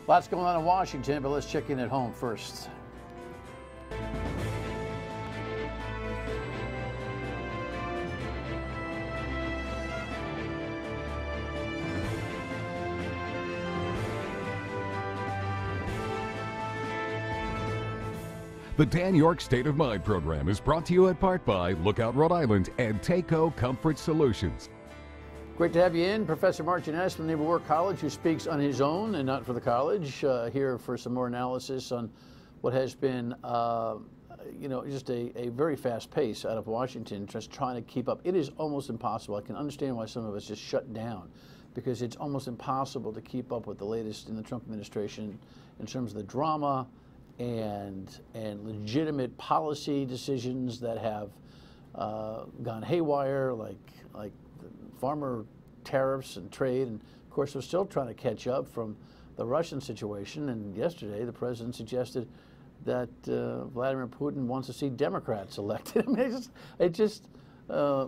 Lots going on in Washington, but let's check in at home first. The Dan Yorke State of Mind program is brought to you in part by Lookout Rhode Island and Takeo Comfort Solutions. Great to have you in. Professor Marc Genest from Naval War College, who speaks on his own and not for the college, here for some more analysis on what has been, just a very fast pace out of Washington, just trying to keep up. It is almost impossible. I can understand why some of us just shut down, because it's almost impossible to keep up with the latest in the Trump administration in terms of the drama and legitimate policy decisions that have gone haywire, like farmer tariffs and trade. And of course, we're still trying to catch up from the Russian situation. And yesterday, the president suggested that Vladimir Putin wants to see Democrats elected. I mean,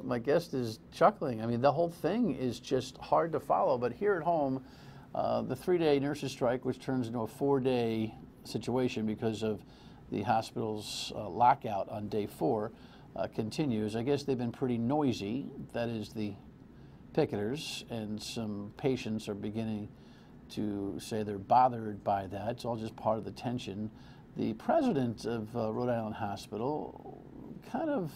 my guest is chuckling. I mean, the whole thing is just hard to follow. But here at home, the 3-day nurses strike, which turns into a 4-day situation because of the hospital's lockout on day 4, continues. I guess they've been pretty noisy. That is the picketers, and some patients are beginning to say they're bothered by that. It's all just part of the tension. The president of Rhode Island Hospital kind of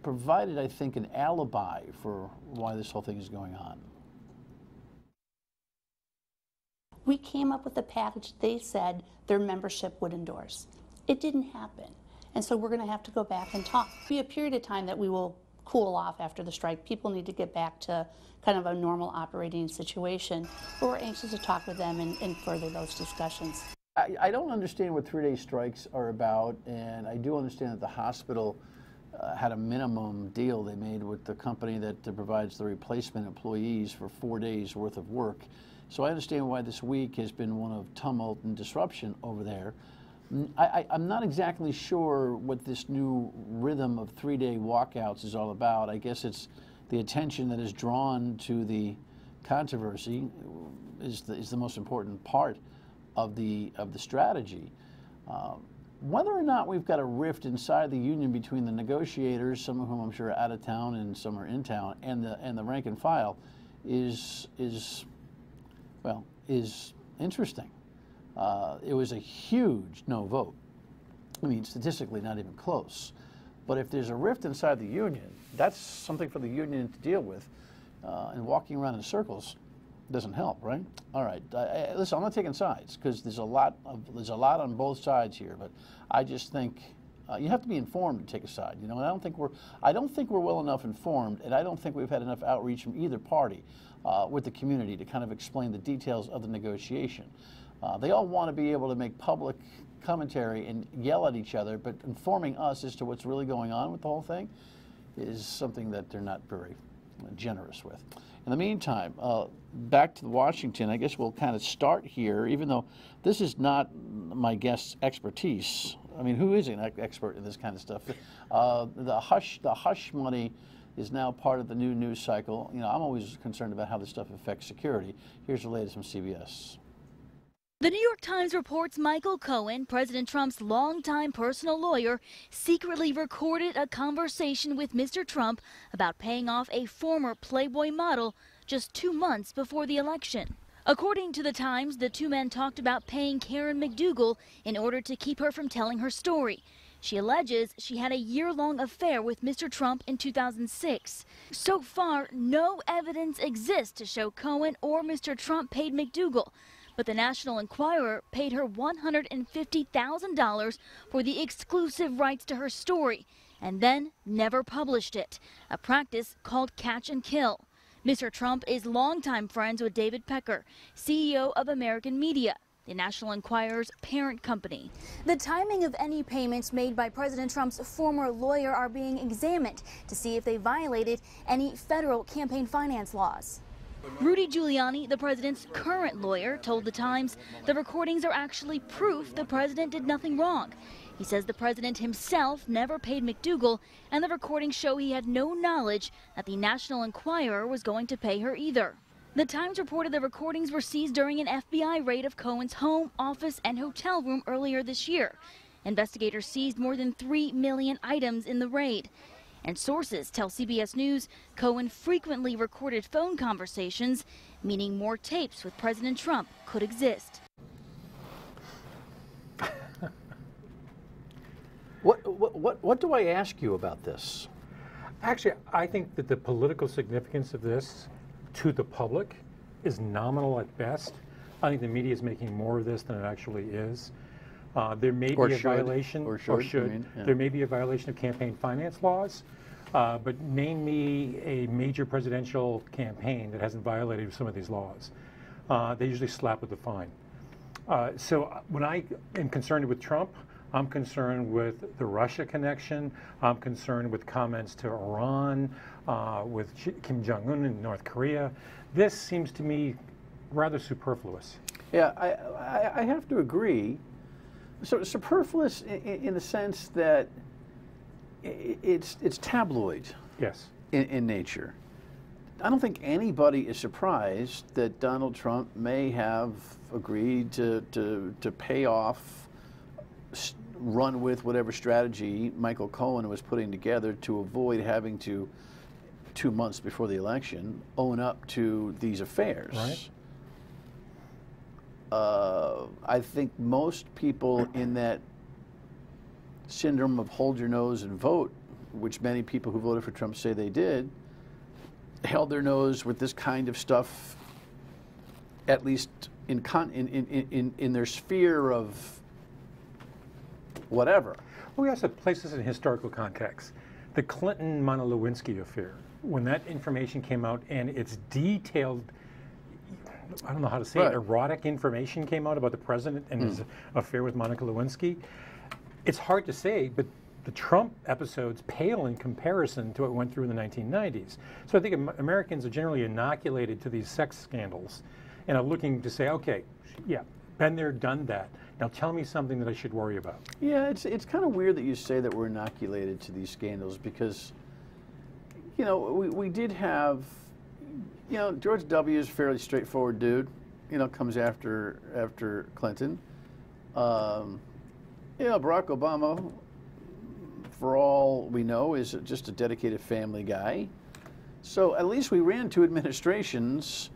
provided, I think, an alibi for why this whole thing is going on. We came up with a package they said their membership would endorse. It didn't happen. And so we're going to have to go back and talk. It'll be a period of time that we will cool off after the strike. People need to get back to kind of a normal operating situation. But we're anxious to talk with them and further those discussions. I don't understand what 3-day strikes are about, and I do understand that the hospital had a minimum deal they made with the company that provides the replacement employees for 4 days worth of work. So I understand why this week has been one of tumult and disruption over there. I'm not exactly sure what this new rhythm of 3-day walkouts is all about. I guess it's the attention that is drawn to the controversy is the most important part of the strategy. Whether or not we've got a rift inside the union between the negotiators, some of whom I'm sure are out of town and some are in town, and the rank and file is interesting. It was a huge no vote. I mean, statistically not even close. But if there's a rift inside the union, that's something for the union to deal with. And walking around in circles doesn't help, right? All right, listen, I'm not taking sides because there's a lot on both sides here. But I just think you have to be informed to take a side. You know, and I don't think we're well enough informed, and I don't think we've had enough outreach from either party with the community to kind of explain the details of the negotiation. They all want to be able to make public commentary and yell at each other, but informing us as to what's really going on with the whole thing is something that they're not very generous with. In the meantime, back to Washington, I guess we'll kind of start here, even though this is not my guest's expertise. I mean, who is an expert in this kind of stuff? The hush money is now part of the new news cycle. You know, I'm always concerned about how this stuff affects security. Here's the latest from CBS. The New York Times reports Michael Cohen, President Trump's longtime personal lawyer, secretly recorded a conversation with Mr. Trump about paying off a former Playboy model just 2 months before the election. According to the Times, the two men talked about paying Karen McDougal in order to keep her from telling her story. She alleges she had a year-long affair with Mr. Trump in 2006. So far, no evidence exists to show Cohen or Mr. Trump paid McDougal. But the National Enquirer paid her $150,000 for the exclusive rights to her story and then never published it, a practice called catch and kill. Mr. Trump is longtime friends with David Pecker, CEO of American Media, the National Enquirer's parent company. The timing of any payments made by President Trump's former lawyer are being examined to see if they violated any federal campaign finance laws. Rudy Giuliani, the president's current lawyer, told the Times the recordings are actually proof the president did nothing wrong. He says the president himself never paid McDougal, and the recordings show he had no knowledge that the National Enquirer was going to pay her either. The Times reported the recordings were seized during an FBI raid of Cohen's home, office, and hotel room earlier this year. Investigators seized more than 3 million items in the raid. And sources tell CBS News Cohen frequently recorded phone conversations, meaning more tapes with President Trump could exist. What do I ask you about this? Actually, I think that the political significance of this to the public is nominal at best. I think the media is making more of this than it actually is. There may be a violation, there may be a violation of campaign finance laws, but name me a major presidential campaign that hasn't violated some of these laws. They usually slap with a fine. So when I am concerned with Trump, I'm concerned with the Russia connection. I'm concerned with comments to Iran, with Kim Jong-un in North Korea. This seems to me rather superfluous. Yeah, I have to agree. So superfluous in the sense that it's tabloid. Yes. In nature. I don't think anybody is surprised that Donald Trump may have agreed to pay off, run with whatever strategy Michael Cohen was putting together to avoid having to, 2 months before the election, own up to these affairs. Right. I think most people in that syndrome of hold your nose and vote, which many people who voted for Trump say they did, held their nose with this kind of stuff, at least in their sphere of whatever. Well, we also place this in historical context. The Clinton-Monica-Lewinsky affair, when that information came out and it's detailed, I don't know how to say it, erotic information came out about the president and his affair with Monica Lewinsky. It's hard to say, but the Trump episodes pale in comparison to what went through in the 1990s. So I think Americans are generally inoculated to these sex scandals and are looking to say, okay, yeah, been there, done that. Now tell me something that I should worry about. Yeah, it's kind of weird that you say that we're inoculated to these scandals because, you know, we did have, you know, George W. is a fairly straightforward dude, you know, comes after Clinton. You know, Barack Obama, for all we know, is just a dedicated family guy. So at least we ran 2 administrations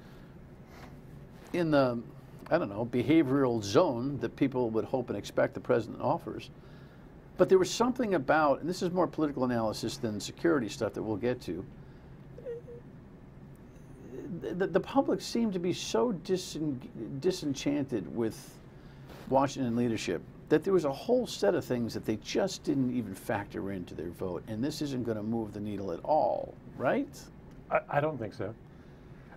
in the, I don't know, behavioral zone that people would hope and expect the president offers. But there was something about, and this is more political analysis than security stuff that we'll get to, the public seemed to be so disenchanted with Washington leadership that there was a whole set of things that they just didn't even factor into their vote, and this isn't going to move the needle at all, right? I don't think so.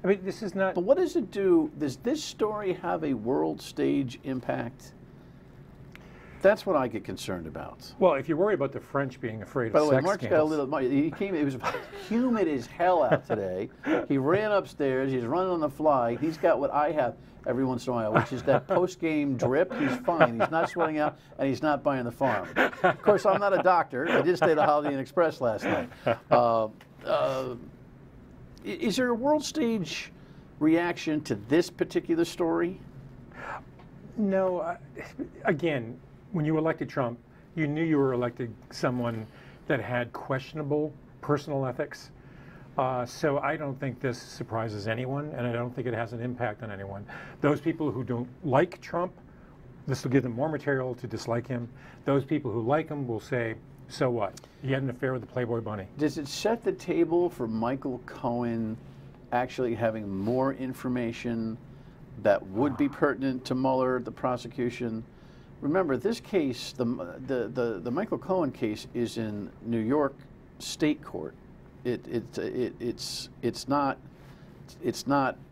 I mean, this is not... But what does it do? Does this story have a world stage impact? That's what I get concerned about. Well, if you're worried about the French being afraid By of the way, sex Marc's scandals... got a little... He came, it was humid as hell out today. He ran upstairs. He's running on the fly. He's got what I have every once in a while, which is that post-game drip. He's fine. He's not sweating out, and he's not buying the farm. Of course, I'm not a doctor. I did stay at the Holiday Inn Express last night. Is there a world stage reaction to this particular story? No. Again, when you elected Trump, you knew you were electing someone that had questionable personal ethics. So I don't think this surprises anyone, and I don't think it has an impact on anyone. Those people who don't like Trump, this will give them more material to dislike him. Those people who like him will say, so what? He had an affair with the Playboy bunny. Does it set the table for Michael Cohen actually having more information that would be pertinent to Mueller, the prosecution? Remember, this case, the Michael Cohen case, is in New York State Court. It's not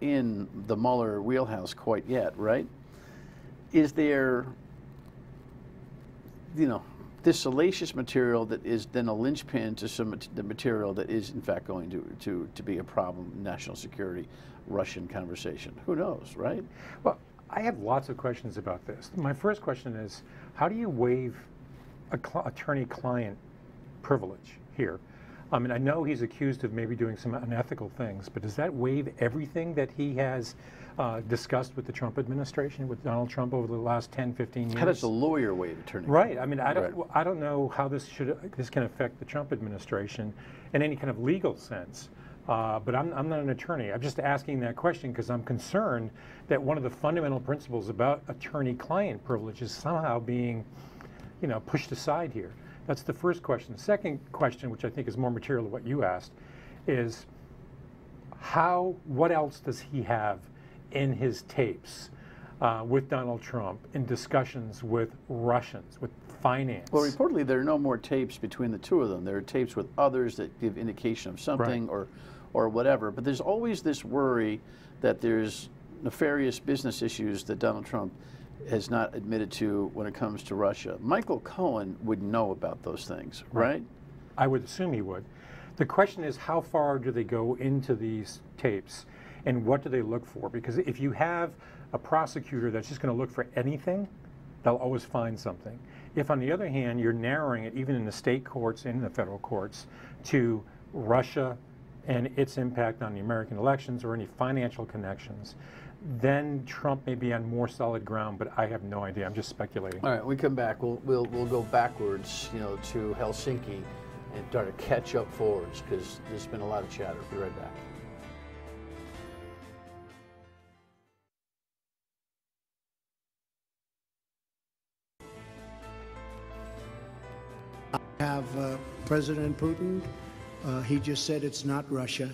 in the Mueller wheelhouse quite yet, right? Is there, you know, this salacious material that is then a linchpin to some the material that is in fact going to be a problem, national security, Russian conversation? Who knows, right? Well, I have lots of questions about this. My first question is, how do you waive attorney-client privilege here? I mean, I know he's accused of maybe doing some unethical things, but does that waive everything that he has discussed with the Trump administration, with Donald Trump over the last 10, 15 years? How does the lawyer waive attorney? Right. I mean, I don't know how this can affect the Trump administration in any kind of legal sense. But I'm not an attorney. I'm just asking that question because I'm concerned that one of the fundamental principles about attorney-client privilege is somehow being, pushed aside here. That's the first question. The second question, which I think is more material to what you asked, is what else does he have in his tapes with Donald Trump in discussions with Russians, with finance? Well, reportedly, there are no more tapes between the two of them. There are tapes with others that give indication of something or whatever. But there's always this worry that there's nefarious business issues that Donald Trump has not admitted to when it comes to Russia. Michael Cohen would know about those things, right? I would assume he would. The question is, how far do they go into these tapes and what do they look for? Because if you have a prosecutor that's just going to look for anything, they'll always find something. If, on the other hand, you're narrowing it, even in the state courts and in the federal courts, to Russia and its impact on the American elections or any financial connections, then Trump may be on more solid ground, but I have no idea. I'm just speculating. All right, when we come back, we'll go backwards, to Helsinki and try to catch up forwards because there's been a lot of chatter. Be right back. I have President Putin. He just said it's not Russia.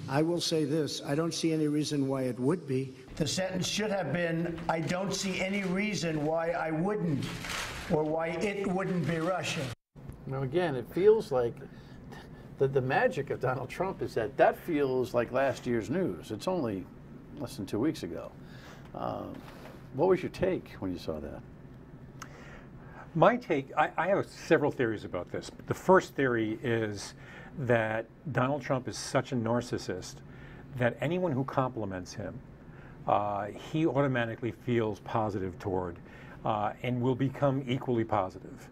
I will say this, I don't see any reason why it would be. The sentence should have been, I don't see any reason why I wouldn't, or why it wouldn't be Russia. Now, again, it feels like the magic of Donald Trump is that feels like last year's news. It's only less than 2 weeks ago. What was your take when you saw that? My take, I have several theories about this. The first theory is that Donald Trump is such a narcissist that anyone who compliments him, he automatically feels positive toward and will become equally positive.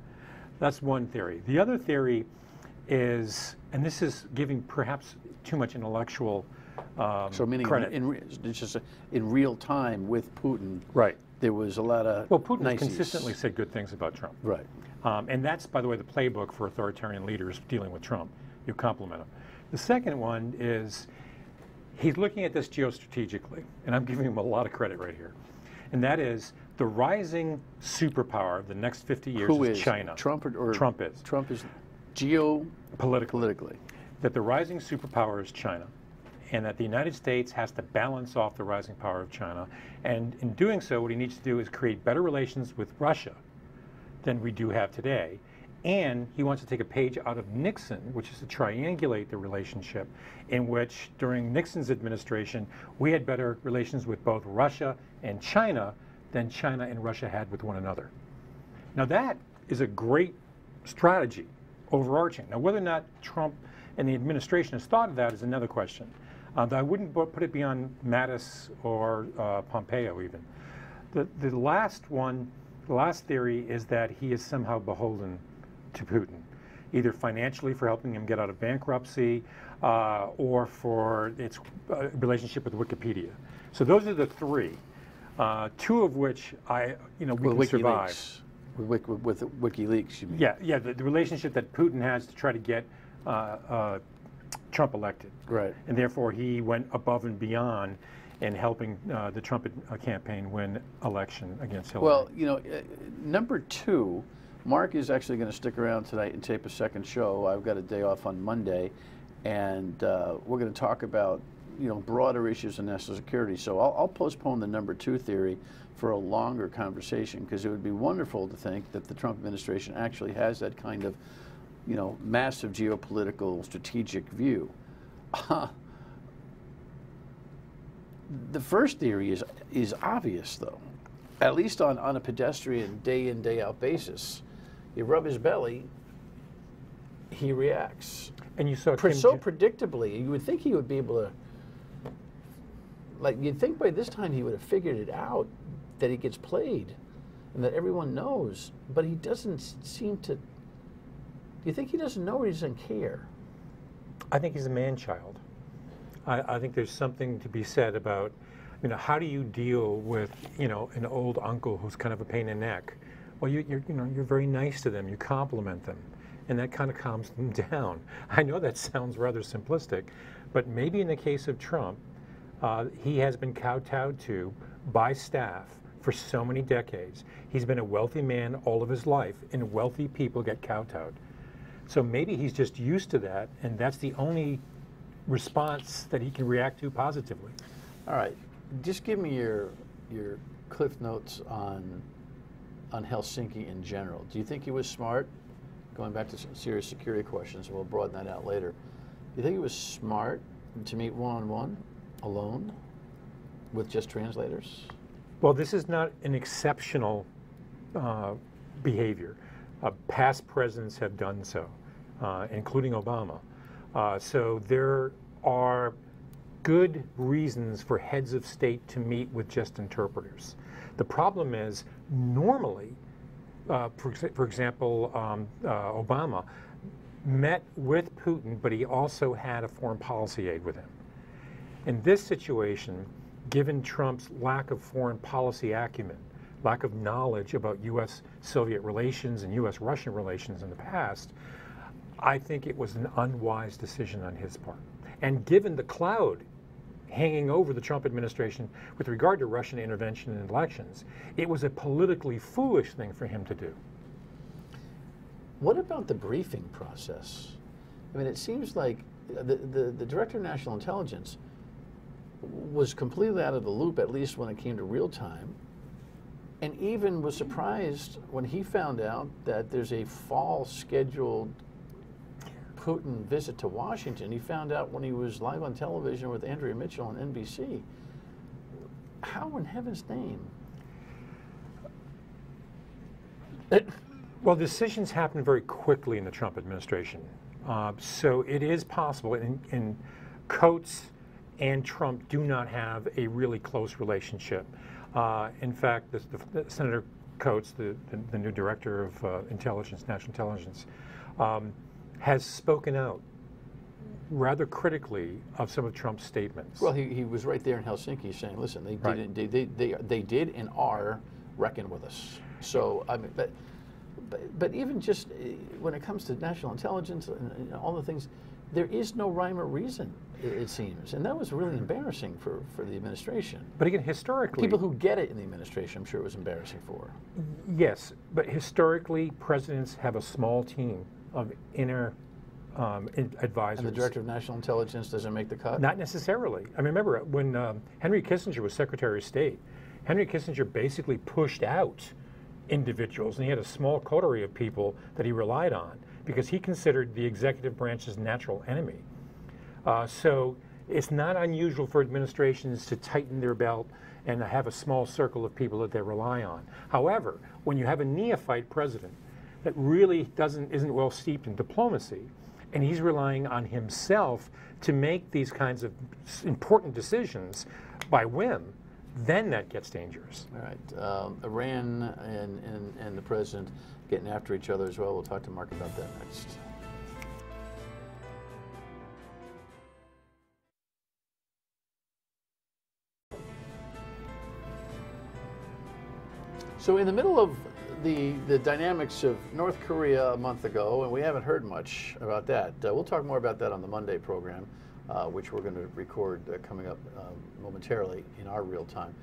That's one theory. The other theory is, and this is giving perhaps too much intellectual so meaning credit. It's just in real time with Putin. Right. There was a lot of Putin has niceties. consistently said good things about Trump. Right. And that's, by the way, the playbook for authoritarian leaders dealing with Trump. You compliment him. The second one is he's looking at this geostrategically, and I'm giving him a lot of credit right here. And that is the rising superpower of the next 50 years is China. Trump or Trump is. Trump is politically. That the rising superpower is China, and that the United States has to balance off the rising power of China. And in doing so, what he needs to do is create better relations with Russia than we do have today. And he wants to take a page out of Nixon, which is to triangulate the relationship, in which during Nixon's administration, we had better relations with both Russia and China than China and Russia had with one another. Now that is a great strategy, overarching. Now whether or not Trump and the administration has thought of that is another question. I wouldn't put it beyond Mattis or Pompeo even. The last theory is that he is somehow beholden to Putin, either financially for helping him get out of bankruptcy or for its relationship with Wikipedia. So those are the three, two of which we can survive. With WikiLeaks, you mean? Yeah, the relationship that Putin has to try to get Trump elected. Right. And therefore he went above and beyond in helping the Trump campaign win election against Hillary. Well, number two, Marc is actually going to stick around tonight and tape a second show. I've got a day off on Monday, and we're going to talk about broader issues of national security. So I'll postpone the number two theory for a longer conversation, because it would be wonderful to think that the Trump administration actually has that kind of massive geopolitical strategic view. The first theory is obvious, though, at least on a pedestrian day in, day out basis. You rub his belly, he reacts. And you saw so predictably. You would think he would be able to, you'd think by this time he would have figured it out, that he gets played and that everyone knows, but he doesn't seem to. Do you think he doesn't know or he doesn't care? I think he's a man-child. I think there's something to be said about, how do you deal with, an old uncle who's kind of a pain in the neck? Well, you're very nice to them. You compliment them, and that kind of calms them down. I know that sounds rather simplistic, but maybe in the case of Trump, he has been kowtowed to by staff for so many decades. He's been a wealthy man all of his life, and wealthy people get kowtowed. So maybe he's just used to that, and that's the only response that he can react to positively. All right, just give me your cliff notes on Helsinki in general. Do you think he was smart? Going back to some serious security questions, and we'll broaden that out later. Do you think he was smart to meet one-on-one, alone, with just translators? Well, this is not an exceptional behavior. Past presidents have done so, including Obama. So there are good reasons for heads of state to meet with just interpreters. The problem is, normally, for example, Obama met with Putin, but he also had a foreign policy aide with him. In this situation, given Trump's lack of foreign policy acumen, lack of knowledge about U.S.-Soviet relations and U.S.-Russian relations in the past, I think it was an unwise decision on his part. And given the cloud hanging over the Trump administration with regard to Russian intervention in elections, it was a politically foolish thing for him to do. What about the briefing process? I mean, it seems like the Director of National Intelligence was completely out of the loop, at least when it came to real time, and even was surprised when he found out that there's a fall scheduled Putin visit to Washington. He found out when he was live on television with Andrea Mitchell on NBC. How in heaven's name? Well, decisions happen very quickly in the Trump administration. So it is possible, and Coates and Trump do not have a really close relationship. In fact, the Senator Coates, the new director of intelligence, national intelligence, has spoken out rather critically of some of Trump's statements. Well, he was right there in Helsinki saying, "Listen, they did and are reckon with us." So I mean, but even just when it comes to national intelligence and all the things, there is no rhyme or reason, it seems, and that was really embarrassing for the administration. But again, historically, people who get it in the administration, I'm sure it was embarrassing for. Yes, but historically, presidents have a small team of inner advisors. And the Director of National Intelligence doesn't make the cut? Not necessarily. I mean, remember when Henry Kissinger was Secretary of State, Henry Kissinger basically pushed out individuals, and he had a small coterie of people that he relied on because he considered the executive branch's natural enemy. So it's not unusual for administrations to tighten their belt and have a small circle of people that they rely on. However, when you have a neophyte president that really isn't well steeped in diplomacy, and he's relying on himself to make these kinds of important decisions by whim, then that gets dangerous. All right. Iran and the president getting after each other as well. We'll talk to Marc about that next. So in the middle of the dynamics of North Korea a month ago, and we haven't heard much about that. We'll talk more about that on the Monday program, which we're going to record coming up momentarily in our real time.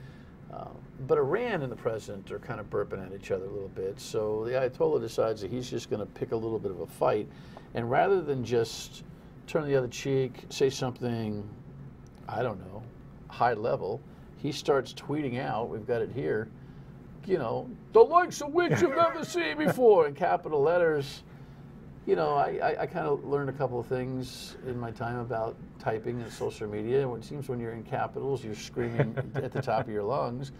But Iran and the president are kind of burping at each other a little bit. So the Ayatollah decides that he's just going to pick a little bit of a fight. And rather than just turn the other cheek, say something, I don't know, high level, he starts tweeting out, we've got it here, you know, the likes of which you've never seen before in capital letters. You know, I kind of learned a couple of things in my time about typing and social media. It seems when you're in capitals, you're screaming at the top of your lungs.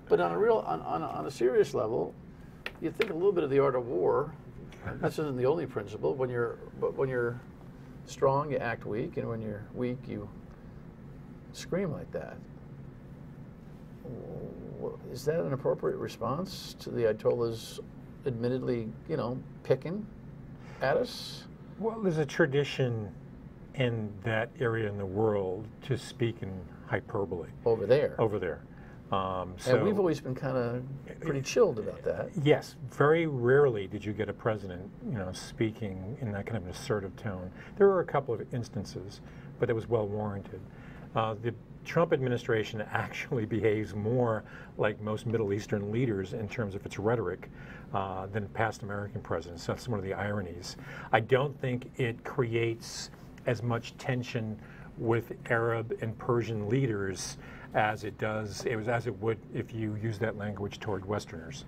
But on a serious level, you think a little bit of the art of war. This isn't the only principle. When you're strong, you act weak, and when you're weak, you scream like that. Is that an appropriate response to the Ayatollah's admittedly, you know, picking at us? Well, there's a tradition in that area in the world to speak in hyperbole. Over there. Over there. And we've always been kind of pretty chilled about that. Yes, very rarely did you get a president, speaking in that kind of an assertive tone. There were a couple of instances, but it was well warranted. The Trump administration actually behaves more like most Middle Eastern leaders in terms of its rhetoric than past American presidents. So that's one of the ironies. I don't think it creates as much tension with Arab and Persian leaders as it would if you use that language toward Westerners.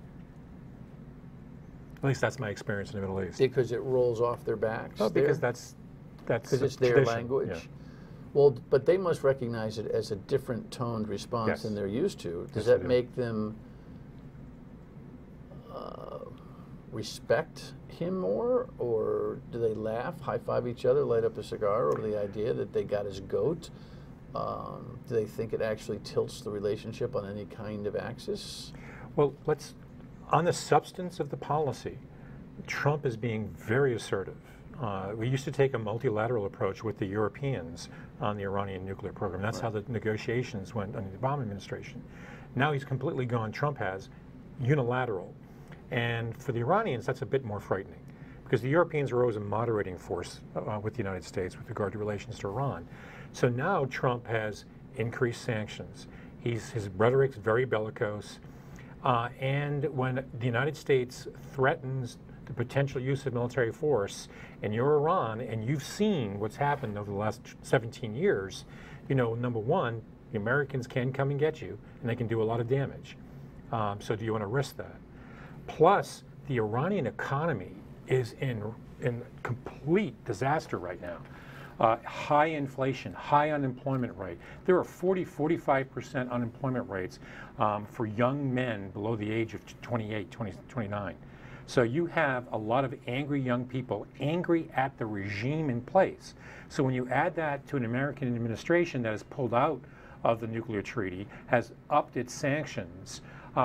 At least that's my experience in the Middle East. Because it rolls off their backs? Oh, because that's because it's their tradition. language? Yeah. Well, but they must recognize it as a different toned response Yes. than they're used to. Does Yes, that they do. make them respect him more, or do they laugh, high-five each other, light up a cigar over the idea that they got his goat? Do they think it actually tilts the relationship on any kind of axis? Well, on the substance of the policy, Trump is being very assertive. We used to take a multilateral approach with the Europeans on the Iranian nuclear program. That's how the negotiations went under the Obama administration. Now he's completely gone, Trump has, unilateral. And for the Iranians, that's a bit more frightening, because the Europeans are always a moderating force with the United States with regard to relations to Iran. So now Trump has increased sanctions. His rhetoric's very bellicose. And when the United States threatens the potential use of military force, and you're Iran, and you've seen what's happened over the last 17 years, number one, the Americans can come and get you, and they can do a lot of damage. So do you want to risk that? Plus, the Iranian economy is in complete disaster right now. High inflation, high unemployment rate. There are 45% unemployment rates for young men below the age of 28, 29. So you have a lot of angry young people, angry at the regime in place. So when you add that to an American administration that has pulled out of the nuclear treaty, has upped its sanctions,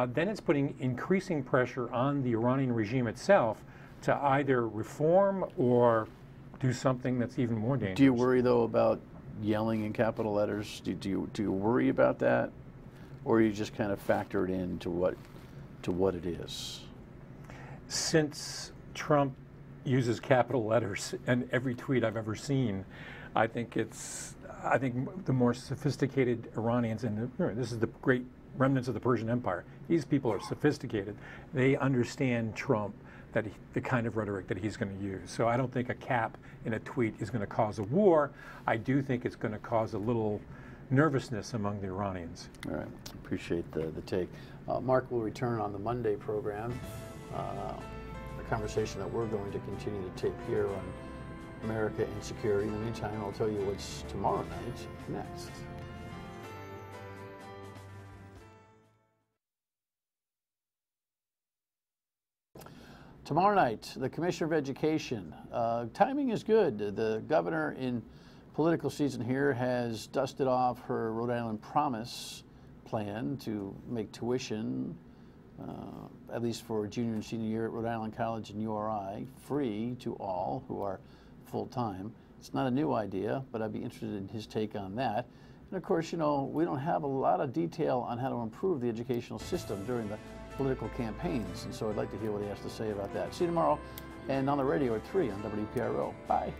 then it's putting increasing pressure on the Iranian regime itself to either reform or do something that's even more dangerous. Do you worry, though, about yelling in capital letters? Do you worry about that, or you just kind of factor it into what it is? Since Trump uses capital letters in every tweet I've ever seen, I think the more sophisticated Iranians, and this is the great remnants of the Persian Empire, these people are sophisticated. They understand Trump, the kind of rhetoric that he's going to use. So I don't think a cap in a tweet is going to cause a war. I do think it's going to cause a little nervousness among the Iranians. All right, appreciate the take. Marc will return on the Monday program, a conversation that we're going to continue to tape here on America and security. In the meantime, I'll tell you what's tomorrow night next. Tomorrow night, the Commissioner of Education. Timing is good. The governor in political season here has dusted off her Rhode Island Promise plan to make tuition, at least for junior and senior year at Rhode Island College and URI, free to all who are full-time. It's not a new idea, but I'd be interested in his take on that. And of course, we don't have a lot of detail on how to improve the educational system during the political campaigns, and so I'd like to hear what he has to say about that. See you tomorrow, and on the radio at 3 on WPRO. Bye.